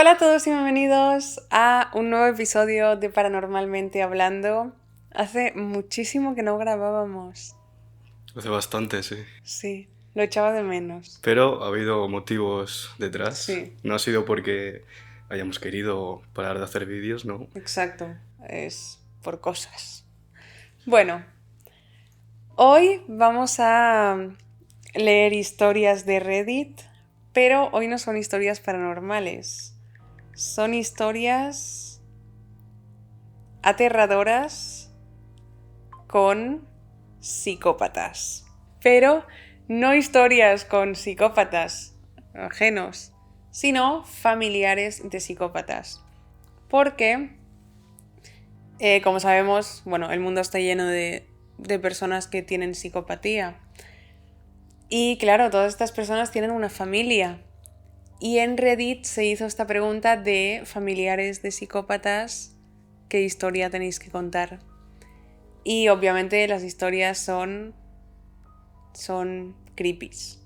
Hola a todos y bienvenidos a un nuevo episodio de Paranormalmente Hablando. Hace muchísimo que no grabábamos. Hace bastante, sí. Sí, lo echaba de menos. Pero ha habido motivos detrás. Sí, No ha sido porque hayamos querido parar de hacer vídeos, ¿no? exacto. Es por cosas. Bueno, hoy vamos a leer historias de Reddit, pero hoy no son historias paranormales. Son historias aterradoras con psicópatas. Pero no historias con psicópatas ajenos, sino familiares de psicópatas. Porque, como sabemos, bueno, el mundo está lleno de personas que tienen psicopatía. Y claro, todas estas personas tienen una familia. Y en Reddit se hizo esta pregunta de familiares de psicópatas, ¿qué historia tenéis que contar? Y obviamente las historias son creepies,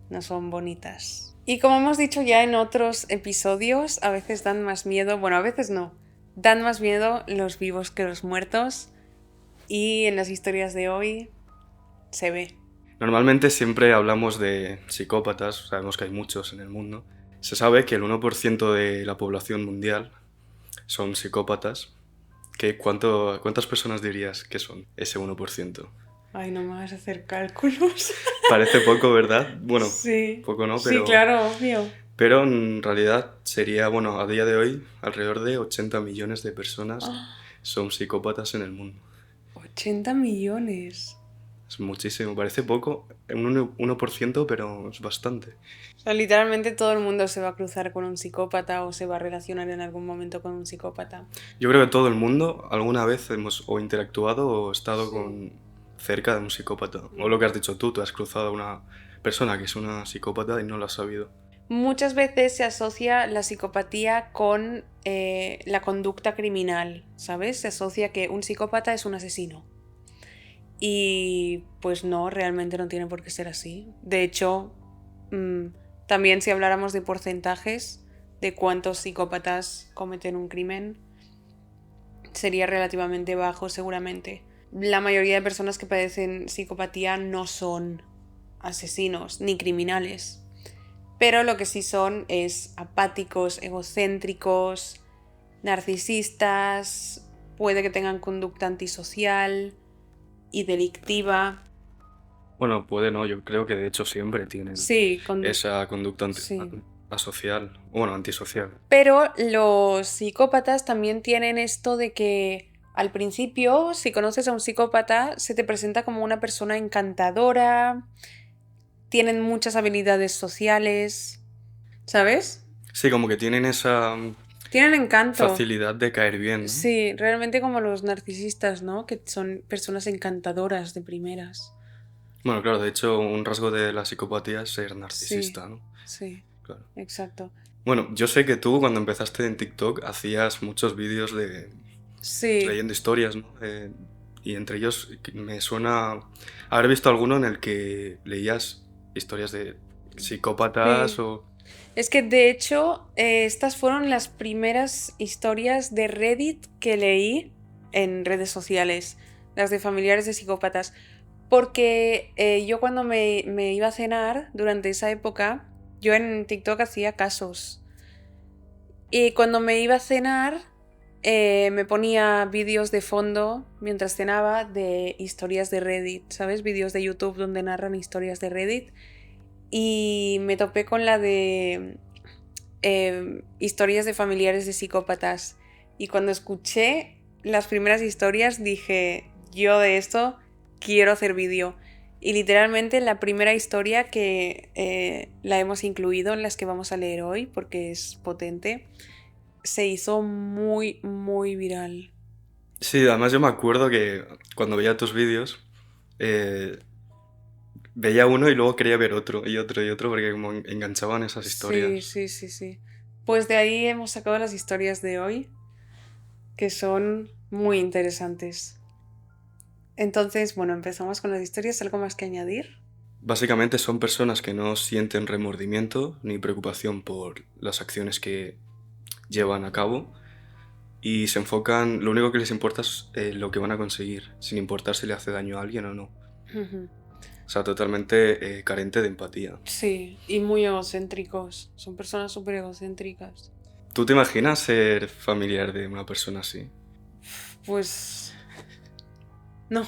no son bonitas. Y como hemos dicho ya en otros episodios, a veces dan más miedo, bueno, a veces no, dan más miedo los vivos que los muertos, y en las historias de hoy se ve. Normalmente siempre hablamos de psicópatas, sabemos que hay muchos en el mundo. Se sabe que el 1% de la población mundial son psicópatas. ¿Cuántas personas dirías que son ese 1%? Ay, no me vas a hacer cálculos. Parece poco, ¿verdad? Bueno, Sí, poco no, sí, claro, obvio. pero en realidad sería, bueno, a día de hoy, alrededor de 80 millones de personas son psicópatas en el mundo. 80 millones. Es muchísimo, parece poco, un 1%, pero es bastante. O sea, literalmente todo el mundo se va a cruzar con un psicópata o se va a relacionar en algún momento con un psicópata. Yo creo que todo el mundo alguna vez hemos o interactuado o estado Sí. cerca de un psicópata. O lo que has dicho tú has cruzado a una persona que es una psicópata y no lo has sabido. Muchas veces se asocia la psicopatía con la conducta criminal, ¿sabes? Se asocia que un psicópata es un asesino. Y pues no, realmente no tiene por qué ser así. De hecho, también si habláramos de porcentajes de cuántos psicópatas cometen un crimen, sería relativamente bajo seguramente. La mayoría de personas que padecen psicopatía no son asesinos ni criminales. Pero lo que sí son es apáticos, egocéntricos, narcisistas, puede que tengan conducta antisocial y delictiva. Bueno, puede no, yo creo que de hecho siempre tienen Sí, esa conducta sí. asocial, bueno, antisocial. Pero los psicópatas también tienen esto de que al principio, si conoces a un psicópata, se te presenta como una persona encantadora, tienen muchas habilidades sociales, ¿sabes? Sí, como que tienen esa Tienen encanto. facilidad de caer bien, ¿no? Sí, realmente como los narcisistas, ¿no? Que son personas encantadoras de primeras. Bueno, claro, de hecho, un rasgo de la psicopatía es ser Sí, narcisista, ¿no? sí, Claro. exacto. Bueno, yo sé que tú cuando empezaste en TikTok hacías muchos vídeos de Sí, leyendo historias, ¿no? Y entre ellos me suena haber visto alguno en el que leías historias de psicópatas sí. o... Es que de hecho, estas fueron las primeras historias de Reddit que leí en redes sociales, las de familiares de psicópatas. Porque yo cuando me iba a cenar durante esa época, yo en TikTok hacía casos. Y cuando me iba a cenar, me ponía vídeos de fondo mientras cenaba de historias de Reddit, ¿sabes? Vídeos de YouTube donde narran historias de Reddit. Y me topé con la de historias de familiares de psicópatas. Y cuando escuché las primeras historias dije, yo de esto quiero hacer vídeo. Y literalmente la primera historia que la hemos incluido en las que vamos a leer hoy, porque es potente, se hizo muy, muy viral. Sí, además yo me acuerdo que cuando veía tus vídeos, eh, veía uno y luego quería ver otro y otro y otro porque como enganchaban esas Sí, historias. sí, sí, sí. Pues de ahí hemos sacado las historias de hoy, que son muy interesantes. Entonces, bueno, empezamos con las historias. ¿Algo más que añadir? Básicamente son personas que no sienten remordimiento ni preocupación por las acciones que llevan a cabo y se enfocan, lo único que les importa es lo que van a conseguir, sin importar si le hace daño a alguien o no. Ujú. O sea, totalmente carente de empatía. Sí, y muy egocéntricos. Son personas súper egocéntricas. ¿Tú te imaginas ser familiar de una persona así? Pues no.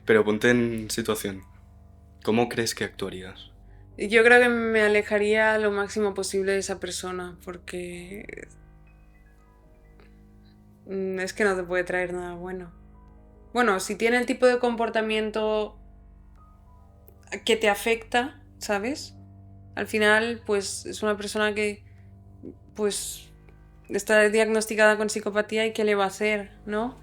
Pero ponte en situación. ¿Cómo crees que actuarías? Yo creo que me alejaría lo máximo posible de esa persona porque es que no te puede traer nada bueno. Bueno, si tiene el tipo de comportamiento que te afecta, ¿sabes? Al final, pues es una persona que, pues, está diagnosticada con psicopatía y qué le va a hacer, ¿no?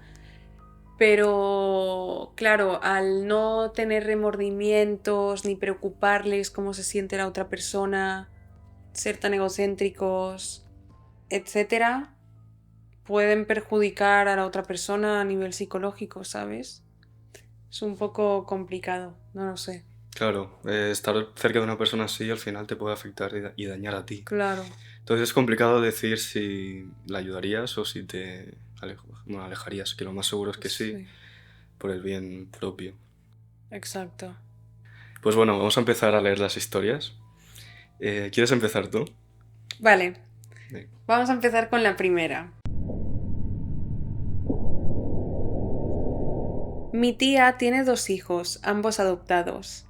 Pero, claro, al no tener remordimientos ni preocuparles cómo se siente la otra persona, ser tan egocéntricos, etcétera, pueden perjudicar a la otra persona a nivel psicológico, ¿sabes? Es un poco complicado, no lo sé. Claro, estar cerca de una persona así al final te puede afectar y dañar a ti. Claro, Entonces es complicado decir si la ayudarías o si te alejarías, que lo más seguro es que sí, sí, por el bien propio. exacto. Pues bueno, vamos a empezar a leer las historias. ¿Quieres empezar tú? Vale, Venga. vamos a empezar con la primera. Mi tía tiene 2 hijos, ambos adoptados.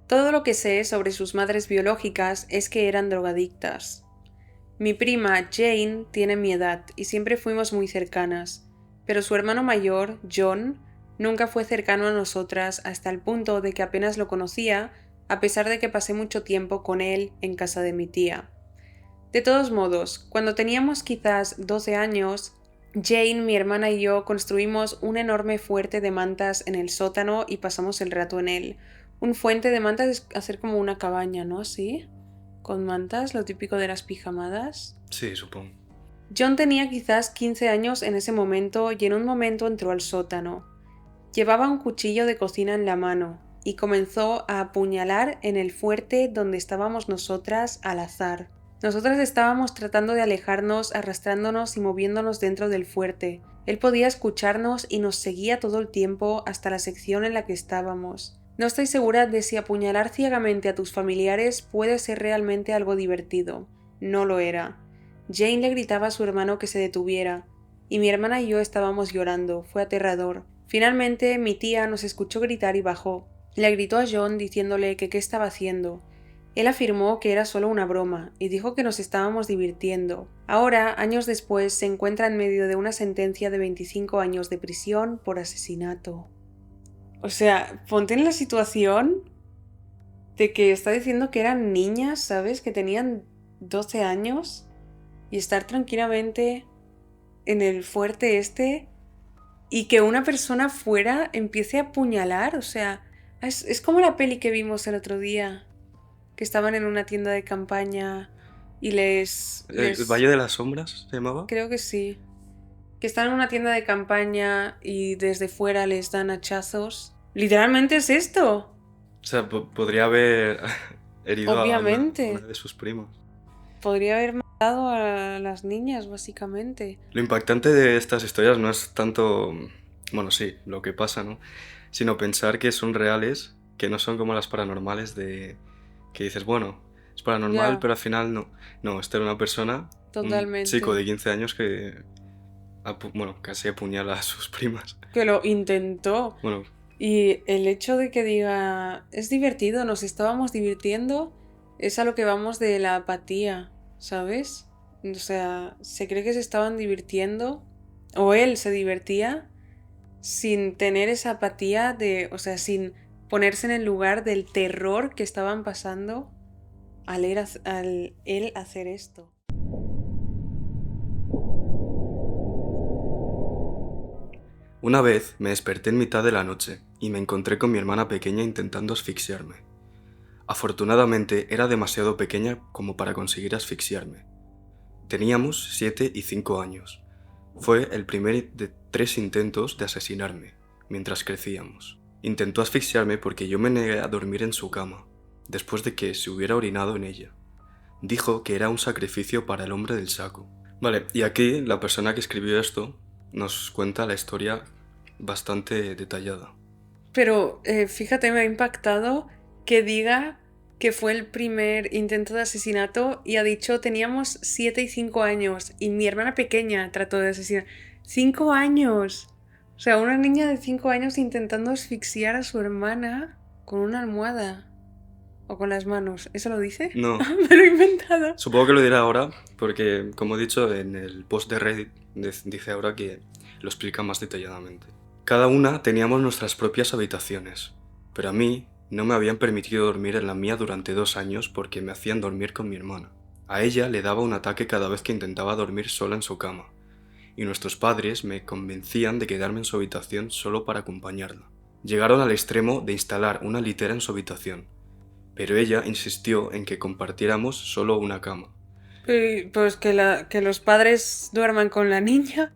Todo lo que sé sobre sus madres biológicas es que eran drogadictas. Mi prima Jane tiene mi edad y siempre fuimos muy cercanas, pero su hermano mayor, John, nunca fue cercano a nosotras hasta el punto de que apenas lo conocía, a pesar de que pasé mucho tiempo con él en casa de mi tía. De todos modos, cuando teníamos quizás 12 años, Jane, mi hermana y yo construimos un enorme fuerte de mantas en el sótano y pasamos el rato en él. Un fuente de mantas es hacer como una cabaña, ¿no? ¿Sí? Con mantas, lo típico de las pijamadas. Sí, supongo. John tenía quizás 15 años en ese momento y en un momento entró al sótano. Llevaba un cuchillo de cocina en la mano y comenzó a apuñalar en el fuerte donde estábamos nosotras al azar. Nosotras estábamos tratando de alejarnos, arrastrándonos y moviéndonos dentro del fuerte. Él podía escucharnos y nos seguía todo el tiempo hasta la sección en la que estábamos. No estoy segura de si apuñalar ciegamente a tus familiares puede ser realmente algo divertido. No lo era. Jane le gritaba a su hermano que se detuviera, y mi hermana y yo estábamos llorando. Fue aterrador. Finalmente mi tía nos escuchó gritar y bajó. Le gritó a John diciéndole que qué estaba haciendo. Él afirmó que era solo una broma y dijo que nos estábamos divirtiendo. Ahora, años después, se encuentra en medio de una sentencia de 25 años de prisión por asesinato. O sea, ponte en la situación de que está diciendo que eran niñas, ¿sabes? Que tenían 12 años y estar tranquilamente en el fuerte este y que una persona fuera empiece a apuñalar. O sea, es como la peli que vimos el otro día, que estaban en una tienda de campaña y ¿El Valle de las Sombras se llamaba? creo que sí, que están en una tienda de campaña y desde fuera les dan hachazos. Literalmente es esto, O sea, podría haber herido a una obviamente. de sus primos. Podría haber matado a las niñas, básicamente. Lo impactante de estas historias no es tanto, bueno, sí, lo que pasa, ¿no? Sino pensar que son reales, que no son como las paranormales de que dices, bueno, es paranormal, Ya, pero al final no. No, esta era una persona, un chico totalmente. de 15 años que, bueno, casi apuñala a sus primas. Que lo intentó. Bueno, Y el hecho de que diga, es divertido, nos estábamos divirtiendo, es a lo que vamos de la apatía, ¿sabes? O sea, se cree que se estaban divirtiendo, o él se divertía, sin tener esa apatía de, o sea, sin ponerse en el lugar del terror que estaban pasando al él hacer esto. una vez me desperté en mitad de la noche y me encontré con mi hermana pequeña intentando asfixiarme. Afortunadamente era demasiado pequeña como para conseguir asfixiarme. Teníamos 7 y 5 años. Fue el primer de 3 intentos de asesinarme mientras crecíamos. Intentó asfixiarme porque yo me negué a dormir en su cama, después de que se hubiera orinado en ella. Dijo que era un sacrificio para el hombre del saco. Vale, y aquí la persona que escribió esto nos cuenta la historia bastante detallada. Pero fíjate, me ha impactado que diga que fue el primer intento de asesinato y ha dicho teníamos 7 y 5 años y mi hermana pequeña trató de asesinar. 5 años. O sea, una niña de 5 años intentando asfixiar a su hermana con una almohada o con las manos. ¿Eso lo dice? No, Me lo he inventado. supongo que lo dirá ahora, porque como he dicho en el post de Reddit, dice ahora que lo explica más detalladamente. Cada una teníamos nuestras propias habitaciones, pero a mí no me habían permitido dormir en la mía durante 2 años porque me hacían dormir con mi hermana. A ella le daba un ataque cada vez que intentaba dormir sola en su cama, y nuestros padres me convencían de quedarme en su habitación solo para acompañarla. Llegaron al extremo de instalar una litera en su habitación, pero ella insistió en que compartiéramos solo una cama. Pues que los padres duerman con la niña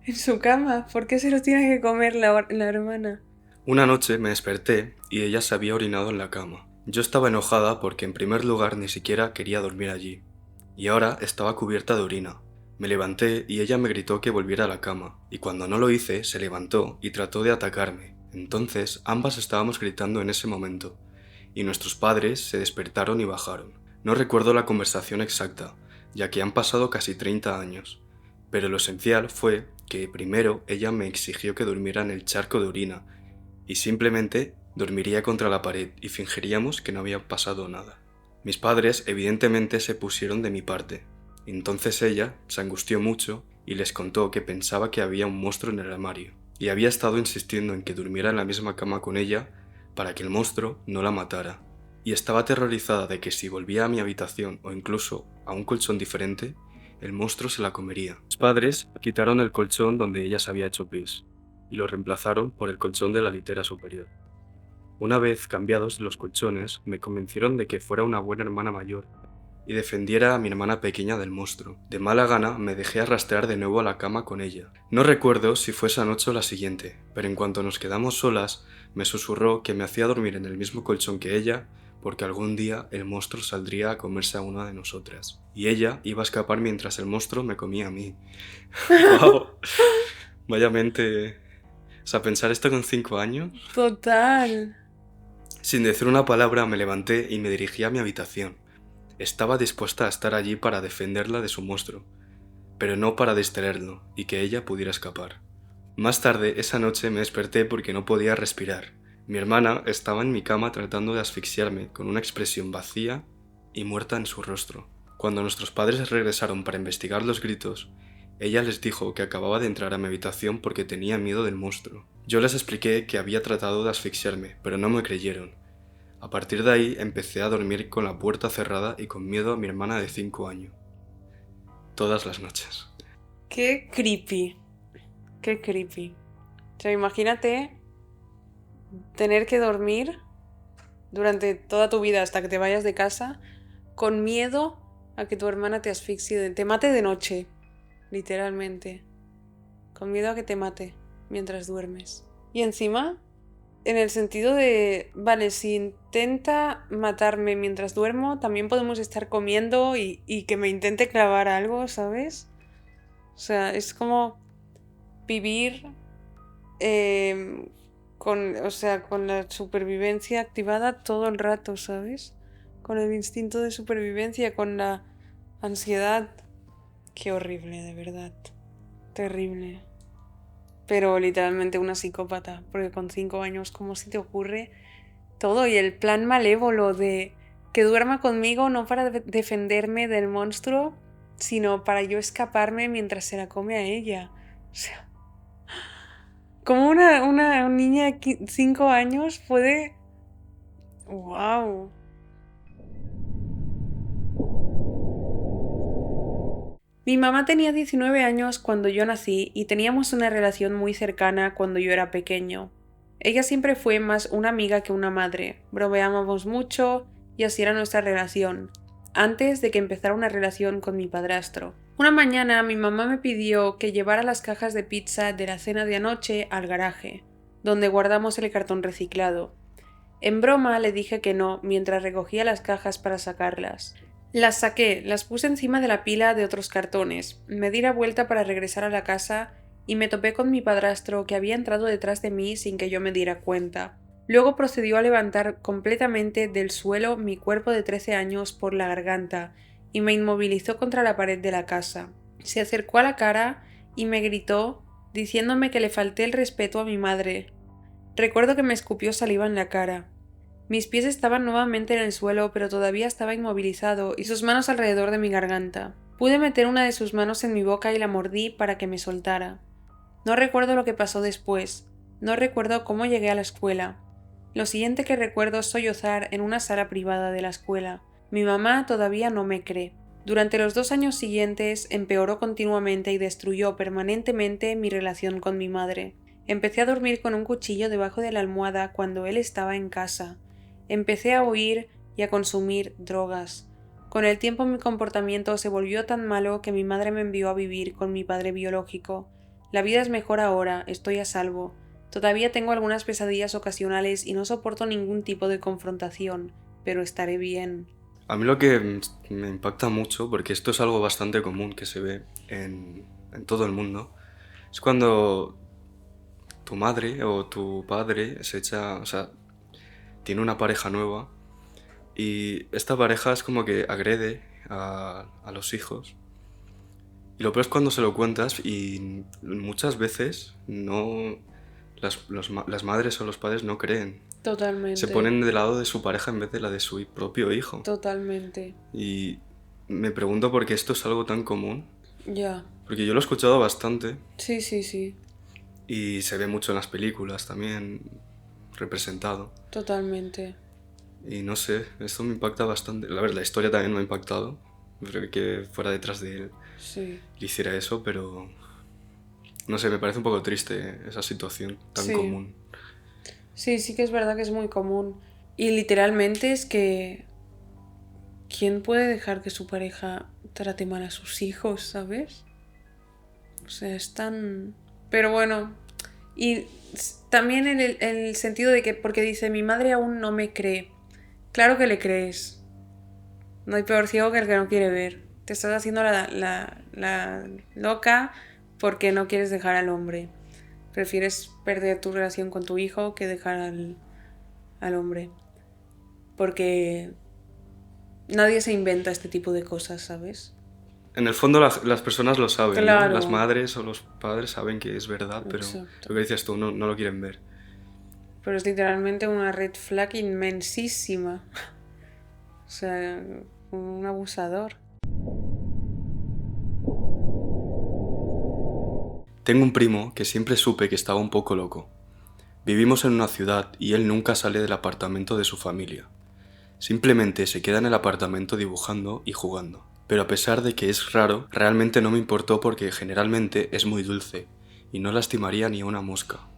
en su cama. ¿Por qué se lo tiene que comer la hermana? Una noche me desperté y ella se había orinado en la cama. Yo estaba enojada porque en primer lugar ni siquiera quería dormir allí, y ahora estaba cubierta de orina. Me levanté y ella me gritó que volviera a la cama, y cuando no lo hice se levantó y trató de atacarme. Entonces ambas estábamos gritando en ese momento, y nuestros padres se despertaron y bajaron. No recuerdo la conversación exacta, ya que han pasado casi 30 años, pero lo esencial fue que primero ella me exigió que durmiera en el charco de orina, y simplemente dormiría contra la pared y fingiríamos que no había pasado nada. Mis padres evidentemente se pusieron de mi parte. Entonces ella se angustió mucho y les contó que pensaba que había un monstruo en el armario, y había estado insistiendo en que durmiera en la misma cama con ella para que el monstruo no la matara, y estaba aterrorizada de que si volvía a mi habitación o incluso a un colchón diferente, el monstruo se la comería. Mis padres quitaron el colchón donde ella se había hecho pis y lo reemplazaron por el colchón de la litera superior. Una vez cambiados los colchones, me convencieron de que fuera una buena hermana mayor y defendiera a mi hermana pequeña del monstruo. De mala gana me dejé arrastrar de nuevo a la cama con ella. No recuerdo si fue esa noche o la siguiente, pero en cuanto nos quedamos solas, me susurró que me hacía dormir en el mismo colchón que ella porque algún día el monstruo saldría a comerse a una de nosotras, y ella iba a escapar mientras el monstruo me comía a mí. ¡Wow! Vaya mente. O sea, pensar esto con 5 años. Total. Sin decir una palabra me levanté y me dirigí a mi habitación. Estaba dispuesta a estar allí para defenderla de su monstruo, pero no para distraerlo y que ella pudiera escapar. Más tarde, esa noche me desperté porque no podía respirar. Mi hermana estaba en mi cama tratando de asfixiarme con una expresión vacía y muerta en su rostro. Cuando nuestros padres regresaron para investigar los gritos, ella les dijo que acababa de entrar a mi habitación porque tenía miedo del monstruo. Yo les expliqué que había tratado de asfixiarme, pero no me creyeron. A partir de ahí empecé a dormir con la puerta cerrada y con miedo a mi hermana de 5 años. Todas las noches. Qué creepy. Qué creepy. O sea, imagínate tener que dormir durante toda tu vida hasta que te vayas de casa con miedo a que tu hermana te asfixie, te mate de noche, literalmente. Con miedo a que te mate mientras duermes. Y encima, en el sentido de, vale, si intenta matarme mientras duermo, también podemos estar comiendo y que me intente clavar algo, ¿sabes? O sea, es como vivir con la supervivencia activada todo el rato, ¿sabes? Con el instinto de supervivencia, con la ansiedad. Qué horrible, de verdad. Terrible. Pero literalmente una psicópata, porque con 5 años, ¿cómo se te ocurre todo? Y el plan malévolo de que duerma conmigo no para defenderme del monstruo, sino para yo escaparme mientras se la come a ella. O sea, como una niña de 5 años puede... ¡Wow! Mi mamá tenía 19 años cuando yo nací y teníamos una relación muy cercana cuando yo era pequeño. Ella siempre fue más una amiga que una madre, bromeábamos mucho y así era nuestra relación, antes de que empezara una relación con mi padrastro. Una mañana mi mamá me pidió que llevara las cajas de pizza de la cena de anoche al garaje, donde guardamos el cartón reciclado. En broma le dije que no mientras recogía las cajas para sacarlas. Las saqué, las puse encima de la pila de otros cartones, me di la vuelta para regresar a la casa y me topé con mi padrastro que había entrado detrás de mí sin que yo me diera cuenta. Luego procedió a levantar completamente del suelo mi cuerpo de 13 años por la garganta y me inmovilizó contra la pared de la casa. Se acercó a la cara y me gritó diciéndome que le falté el respeto a mi madre. Recuerdo que me escupió saliva en la cara. Mis pies estaban nuevamente en el suelo, pero todavía estaba inmovilizado y sus manos alrededor de mi garganta. Pude meter una de sus manos en mi boca y la mordí para que me soltara. No recuerdo lo que pasó después. No recuerdo cómo llegué a la escuela. Lo siguiente que recuerdo es sollozar en una sala privada de la escuela. Mi mamá todavía no me cree. Durante los 2 años siguientes empeoró continuamente y destruyó permanentemente mi relación con mi madre. Empecé a dormir con un cuchillo debajo de la almohada cuando él estaba en casa. Empecé a huir y a consumir drogas. Con el tiempo mi comportamiento se volvió tan malo que mi madre me envió a vivir con mi padre biológico. La vida es mejor ahora, estoy a salvo. Todavía tengo algunas pesadillas ocasionales y no soporto ningún tipo de confrontación, pero estaré bien. A mí lo que me impacta mucho, porque esto es algo bastante común que se ve en todo el mundo, es cuando tu madre o tu padre tiene una pareja nueva y esta pareja es como que agrede a los hijos. Y lo peor es cuando se lo cuentas y muchas veces las madres o los padres no creen. Totalmente. Se ponen del lado de su pareja en vez de la de su propio hijo. Totalmente. Y me pregunto por qué esto es algo tan común. Ya. Porque yo lo he escuchado bastante. Sí, sí, sí. Y se ve mucho en las películas también representado. Totalmente. Y no sé, esto me impacta bastante. La verdad, la historia también me ha impactado. Que fuera detrás de él Sí. le hiciera eso, pero no sé, me parece un poco triste esa situación tan Sí. común. Sí, sí que es verdad que es muy común. Y literalmente es que ¿quién puede dejar que su pareja trate mal a sus hijos, sabes? O sea, es tan... Pero bueno, y también en el sentido de que, porque dice, mi madre aún no me cree. Claro que le crees. No hay peor ciego que el que no quiere ver. Te estás haciendo la loca porque no quieres dejar al hombre. Prefieres perder tu relación con tu hijo que dejar al hombre. Porque nadie se inventa este tipo de cosas, ¿sabes? En el fondo las personas lo saben, Claro. ¿no? Las madres o los padres saben que es verdad, pero Exacto. lo que dices tú, no lo quieren ver. Pero es literalmente una red flag inmensísima. O sea, un abusador. Tengo un primo que siempre supe que estaba un poco loco. Vivimos en una ciudad y él nunca sale del apartamento de su familia. Simplemente se queda en el apartamento dibujando y jugando. Pero a pesar de que es raro, realmente no me importó porque generalmente es muy dulce y no lastimaría ni a una mosca.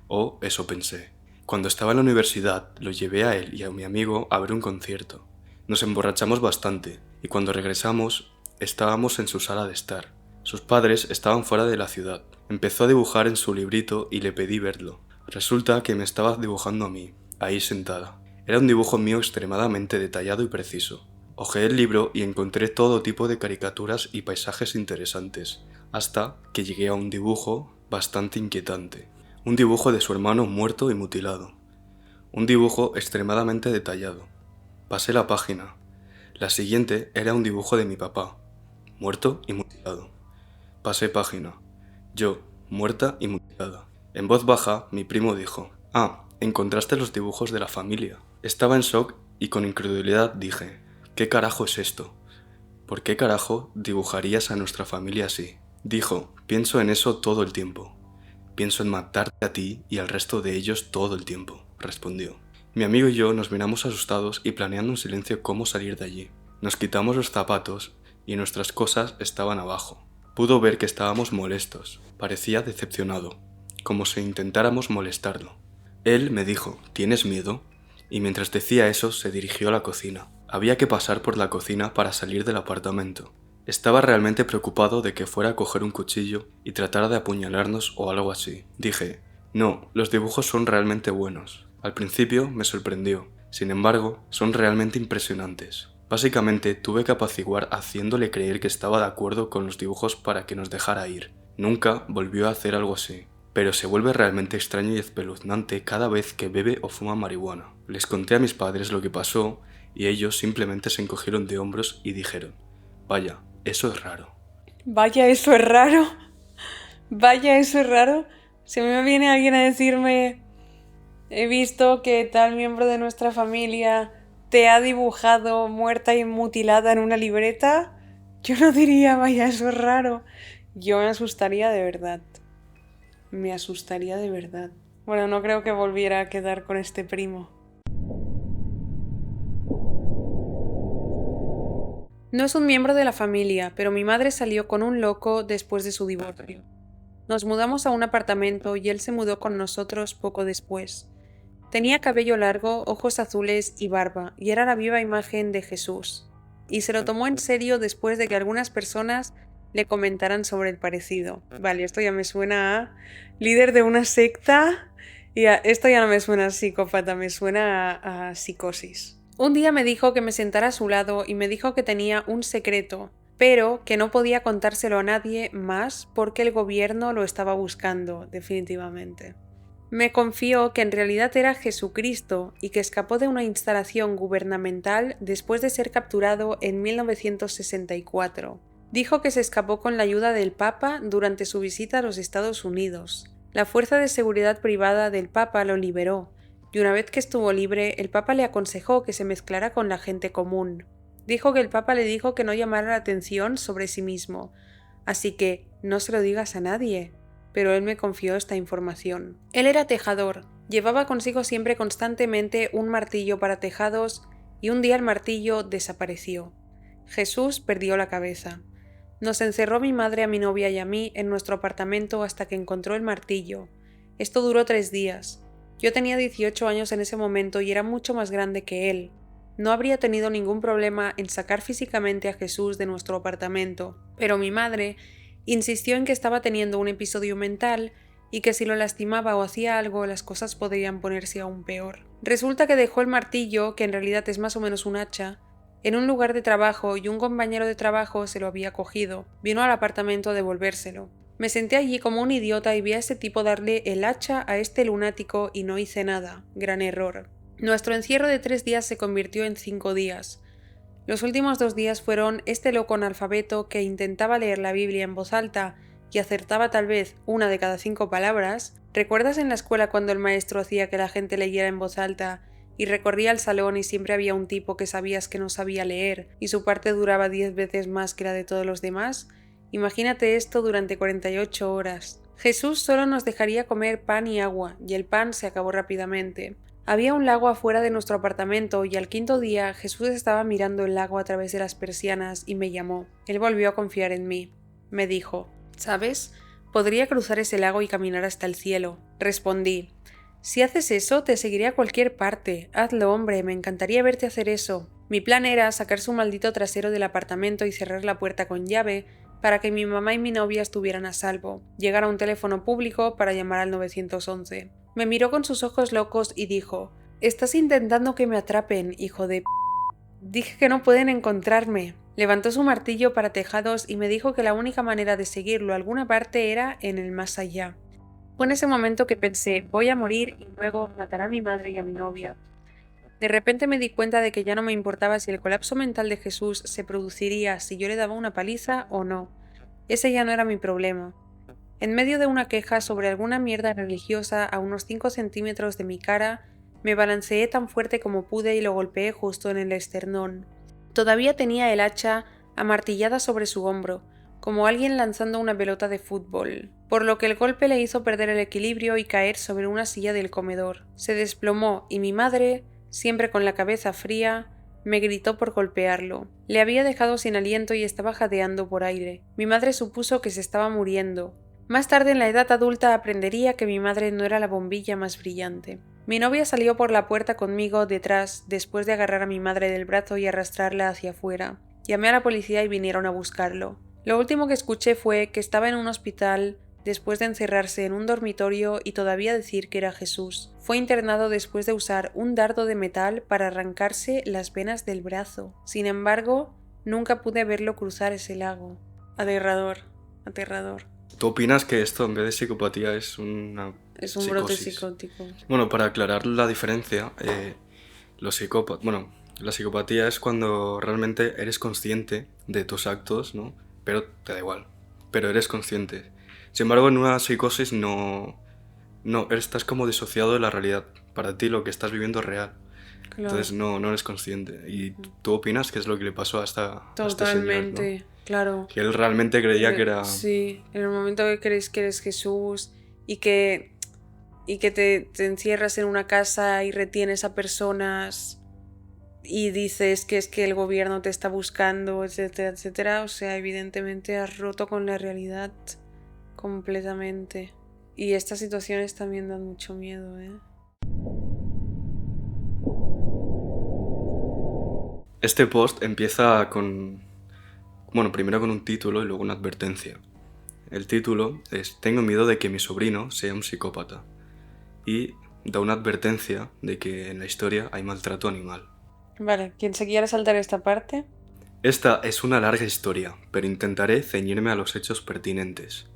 O eso pensé. Cuando estaba en la universidad, lo llevé a él y a mi amigo a ver un concierto. Nos emborrachamos bastante y cuando regresamos estábamos en su sala de estar. Sus padres estaban fuera de la ciudad. Empezó a dibujar en su librito y le pedí verlo. Resulta que me estaba dibujando a mí, ahí sentada. Era un dibujo mío extremadamente detallado y preciso. Hojeé el libro y encontré todo tipo de caricaturas y paisajes interesantes, hasta que llegué a un dibujo bastante inquietante. Un dibujo de su hermano muerto y mutilado. Un dibujo extremadamente detallado. Pasé la página. La siguiente era un dibujo de mi papá, muerto y mutilado. Pasé página. Yo, muerta y mutilada. En voz baja, mi primo dijo: «Ah, encontraste los dibujos de la familia». Estaba en shock y con incredulidad dije: «¿Qué carajo es esto? ¿Por qué carajo dibujarías a nuestra familia así?». Dijo: «Pienso en eso todo el tiempo. Pienso en matarte a ti y al resto de ellos todo el tiempo», respondió. Mi amigo y yo nos miramos asustados y planeando en silencio cómo salir de allí. Nos quitamos los zapatos y nuestras cosas estaban abajo. Pudo ver que estábamos molestos. Parecía decepcionado, como si intentáramos molestarlo. Él me dijo: «¿Tienes miedo?». Y mientras decía eso se dirigió a la cocina. Había que pasar por la cocina para salir del apartamento. Estaba realmente preocupado de que fuera a coger un cuchillo y tratara de apuñalarnos o algo así. Dije: No, los dibujos son realmente buenos. Al principio me sorprendió. Sin embargo, son realmente impresionantes. Básicamente tuve que apaciguar haciéndole creer que estaba de acuerdo con los dibujos para que nos dejara ir. Nunca volvió a hacer algo así. Pero se vuelve realmente extraño y espeluznante cada vez que bebe o fuma marihuana. Les conté a mis padres lo que pasó y ellos simplemente se encogieron de hombros y dijeron: vaya, eso es raro. Vaya, eso es raro. Vaya, eso es raro. Si a mí me viene alguien a decirme, he visto que tal miembro de nuestra familia te ha dibujado muerta y mutilada en una libreta, yo no diría, vaya, eso es raro. Yo me asustaría de verdad. Me asustaría de verdad. Bueno, no creo que volviera a quedar con este primo. No es un miembro de la familia, pero mi madre salió con un loco después de su divorcio. Nos mudamos a un apartamento y él se mudó con nosotros poco después. Tenía cabello largo, ojos azules y barba, y era la viva imagen de Jesús. Y se lo tomó en serio después de que algunas personas le comentaran sobre el parecido. Vale, esto ya me suena a líder de una secta, y esto ya no me suena a psicópata, me suena a psicosis. Un día me dijo que me sentara a su lado y me dijo que tenía un secreto, pero que no podía contárselo a nadie más porque el gobierno lo estaba buscando, definitivamente. Me confió que en realidad era Jesucristo y que escapó de una instalación gubernamental después de ser capturado en 1964. Dijo que se escapó con la ayuda del Papa durante su visita a los Estados Unidos. La fuerza de seguridad privada del Papa lo liberó, y una vez que estuvo libre, el Papa le aconsejó que se mezclara con la gente común. Dijo que el Papa le dijo que no llamara la atención sobre sí mismo, así que no se lo digas a nadie. Pero él me confió esta información. Él era tejador, llevaba consigo siempre constantemente un martillo para tejados y un día el martillo desapareció. Jesús perdió la cabeza. Nos encerró mi madre, a mi novia y a mí en nuestro apartamento hasta que encontró el martillo. Esto duró 3 días. Yo tenía 18 años en ese momento y era mucho más grande que él. No habría tenido ningún problema en sacar físicamente a Jesús de nuestro apartamento, pero mi madre insistió en que estaba teniendo un episodio mental y que si lo lastimaba o hacía algo las cosas podrían ponerse aún peor. Resulta que dejó el martillo, que en realidad es más o menos un hacha, en un lugar de trabajo y un compañero de trabajo se lo había cogido. Vino al apartamento a devolvérselo. Me senté allí como un idiota y vi a ese tipo darle el hacha a este lunático y no hice nada. Gran error. Nuestro encierro de 3 días se convirtió en 5 días. Los últimos 2 días fueron este loco analfabeto que intentaba leer la Biblia en voz alta y acertaba tal vez 1 de cada 5 palabras. ¿Recuerdas en la escuela cuando el maestro hacía que la gente leyera en voz alta y recorría el salón y siempre había un tipo que sabías que no sabía leer y su parte duraba 10 veces más que la de todos los demás? Imagínate esto durante 48 horas. Jesús solo nos dejaría comer pan y agua, y el pan se acabó rápidamente. Había un lago afuera de nuestro apartamento y al 5.º día Jesús estaba mirando el lago a través de las persianas y me llamó. Él volvió a confiar en mí. Me dijo: ¿sabes? Podría cruzar ese lago y caminar hasta el cielo. Respondí: si haces eso, te seguiré a cualquier parte. Hazlo, hombre, me encantaría verte hacer eso. Mi plan era sacar su maldito trasero del apartamento y cerrar la puerta con llave para que mi mamá y mi novia estuvieran a salvo. Llegar a un teléfono público para llamar al 911. Me miró con sus ojos locos y dijo: «Estás intentando que me atrapen, hijo de p...». Dije que no pueden encontrarme. Levantó su martillo para tejados y me dijo que la única manera de seguirlo a alguna parte era en el más allá. Fue en ese momento que pensé: voy a morir y luego matará a mi madre y a mi novia. De repente me di cuenta de que ya no me importaba si el colapso mental de Jesús se produciría si yo le daba una paliza o no. Ese ya no era mi problema. En medio de una queja sobre alguna mierda religiosa a unos 5 centímetros de mi cara, me balanceé tan fuerte como pude y lo golpeé justo en el esternón. Todavía tenía el hacha amartillada sobre su hombro, como alguien lanzando una pelota de fútbol, por lo que el golpe le hizo perder el equilibrio y caer sobre una silla del comedor. Se desplomó y mi madre, siempre con la cabeza fría, me gritó por golpearlo. Le había dejado sin aliento y estaba jadeando por aire. Mi madre supuso que se estaba muriendo. Más tarde en la edad adulta aprendería que mi madre no era la bombilla más brillante. Mi novia salió por la puerta conmigo detrás después de agarrar a mi madre del brazo y arrastrarla hacia afuera. Llamé a la policía y vinieron a buscarlo. Lo último que escuché fue que estaba en un hospital después de encerrarse en un dormitorio y todavía decir que era Jesús. Fue internado después de usar un dardo de metal para arrancarse las venas del brazo. Sin embargo, nunca pude verlo cruzar ese lago. Aterrador, aterrador. ¿Tú opinas que esto en vez de psicopatía es una Es un brote psicosis? psicótico. Bueno, para aclarar la diferencia, la psicopatía es cuando realmente eres consciente de tus actos, ¿no? Pero te da igual, pero eres consciente. Sin embargo, en una psicosis no estás como disociado de la realidad. Para ti lo que estás viviendo es real. Claro. Entonces no eres consciente. ¿Y tú opinas que es lo que le pasó a este señor, Totalmente, ¿no? claro. Que él realmente creía que era... Sí, en el momento que crees que eres Jesús y que te encierras en una casa y retienes a personas y dices que es que el gobierno te está buscando, etcétera, etcétera, o sea, evidentemente has roto con la realidad completamente. Y estas situaciones también dan mucho miedo, ¿eh? Este post empieza con... Bueno, primero con un título y luego una advertencia. El título es "Tengo miedo de que mi sobrino sea un psicópata". Y da una advertencia de que en la historia hay maltrato animal. Vale, ¿quién se quiera saltar esta parte? Esta es una larga historia, pero intentaré ceñirme a los hechos pertinentes.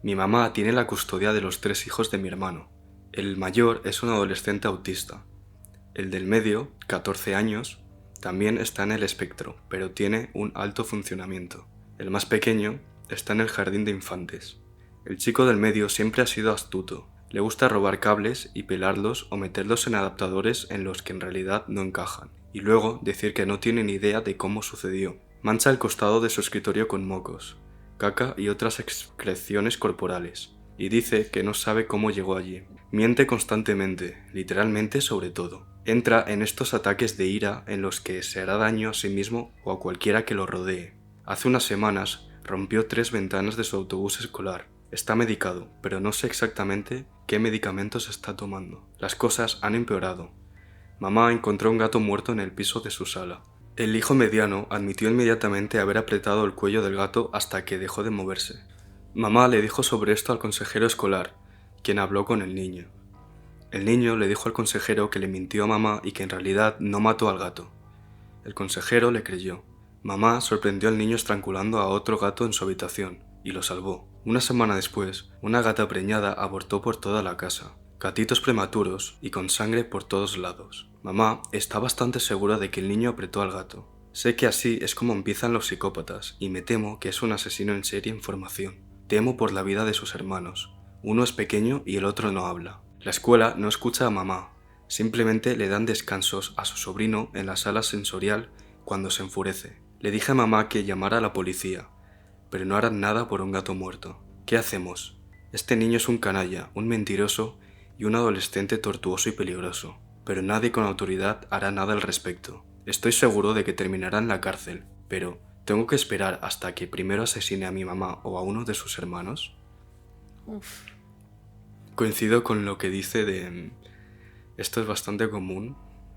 Mi mamá tiene la custodia de los 3 hijos de mi hermano. El mayor es un adolescente autista. El del medio, 14 años, también está en el espectro, pero tiene un alto funcionamiento. El más pequeño está en el jardín de infantes. El chico del medio siempre ha sido astuto. Le gusta robar cables y pelarlos o meterlos en adaptadores en los que en realidad no encajan, y luego decir que no tiene ni idea de cómo sucedió. Mancha el costado de su escritorio con mocos, caca y otras excreciones corporales, y dice que no sabe cómo llegó allí. Miente constantemente, literalmente sobre todo. Entra en estos ataques de ira en los que se hará daño a sí mismo o a cualquiera que lo rodee. Hace unas semanas rompió 3 ventanas de su autobús escolar. Está medicado, pero no sé exactamente qué medicamentos está tomando. Las cosas han empeorado. Mamá encontró un gato muerto en el piso de su sala. El hijo mediano admitió inmediatamente haber apretado el cuello del gato hasta que dejó de moverse. Mamá le dijo sobre esto al consejero escolar, quien habló con el niño. El niño le dijo al consejero que le mintió a mamá y que en realidad no mató al gato. El consejero le creyó. Mamá sorprendió al niño estrangulando a otro gato en su habitación y lo salvó. Una semana después, una gata preñada abortó por toda la casa. Gatitos prematuros y con sangre por todos lados. Mamá está bastante segura de que el niño apretó al gato. Sé que así es como empiezan los psicópatas y me temo que es un asesino en serie en formación. Temo por la vida de sus hermanos. Uno es pequeño y el otro no habla. La escuela no escucha a mamá. Simplemente le dan descansos a su sobrino en la sala sensorial cuando se enfurece. Le dije a mamá que llamara a la policía, pero no harán nada por un gato muerto. ¿Qué hacemos? Este niño es un canalla, un mentiroso y un adolescente tortuoso y peligroso, pero nadie con autoridad hará nada al respecto. Estoy seguro de que terminará en la cárcel, pero ¿tengo que esperar hasta que primero asesine a mi mamá o a uno de sus hermanos? Uf. Coincido con lo que dice de... Esto es bastante común,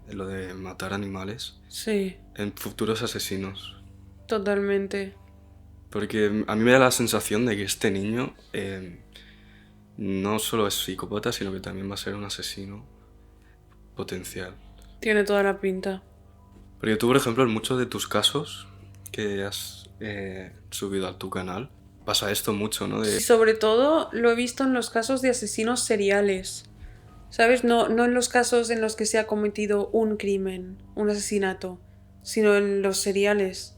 lo de matar animales, Sí, en futuros asesinos. totalmente. Porque a mí me da la sensación de que este niño no solo es psicópata, sino que también va a ser un asesino potencial. Tiene toda la pinta. Porque tú, por ejemplo, en muchos de tus casos que has subido a tu canal, pasa esto mucho, ¿no? Sí, sobre todo lo he visto en los casos de asesinos seriales. ¿Sabes? No en los casos en los que se ha cometido un crimen, un asesinato, sino en los seriales.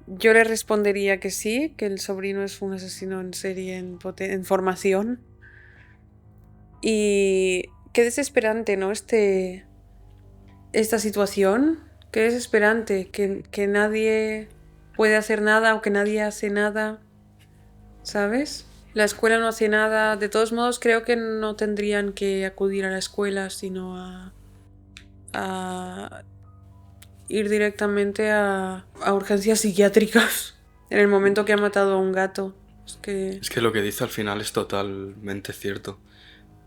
Yo le respondería que sí, que el sobrino es un asesino en serie en formación. Y qué desesperante, ¿no? Esta situación. Qué desesperante, que nadie puede hacer nada o que nadie hace nada. ¿Sabes? La escuela no hace nada. De todos modos, creo que no tendrían que acudir a la escuela, sino a ir directamente a urgencias psiquiátricas en el momento que ha matado a un gato. Es que lo que dice al final es totalmente cierto.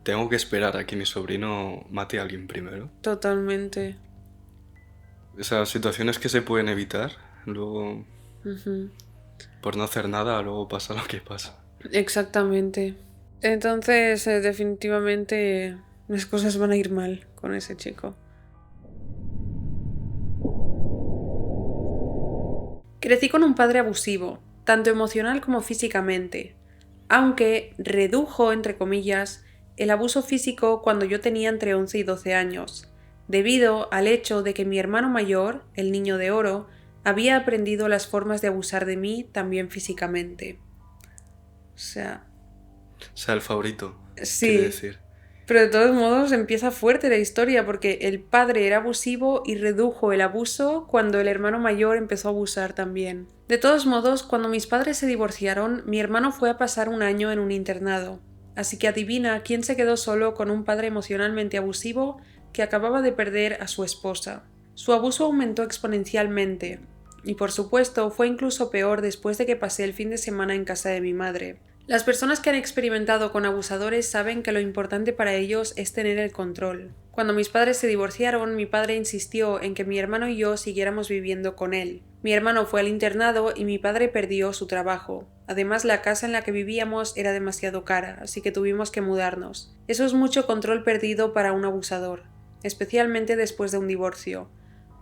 Tengo que esperar a que mi sobrino mate a alguien primero. Totalmente. Esas situaciones que se pueden evitar, luego Ujú. por no hacer nada, luego pasa lo que pasa. Exactamente. Entonces, definitivamente las cosas van a ir mal con ese chico. Crecí con un padre abusivo, tanto emocional como físicamente, aunque redujo, entre comillas, el abuso físico cuando yo tenía entre 11 y 12 años, debido al hecho de que mi hermano mayor, el niño de oro, había aprendido las formas de abusar de mí también físicamente. O sea, Sea el favorito, quiere sí, decir. pero de todos modos empieza fuerte la historia porque el padre era abusivo y redujo el abuso cuando el hermano mayor empezó a abusar también. De todos modos, cuando mis padres se divorciaron, mi hermano fue a pasar un año en un internado. Así que adivina quién se quedó solo con un padre emocionalmente abusivo que acababa de perder a su esposa. Su abuso aumentó exponencialmente, y por supuesto fue incluso peor después de que pasé el fin de semana en casa de mi madre. Las personas que han experimentado con abusadores saben que lo importante para ellos es tener el control. Cuando mis padres se divorciaron, mi padre insistió en que mi hermano y yo siguiéramos viviendo con él. Mi hermano fue al internado y mi padre perdió su trabajo. Además, la casa en la que vivíamos era demasiado cara, así que tuvimos que mudarnos. Eso es mucho control perdido para un abusador, especialmente después de un divorcio,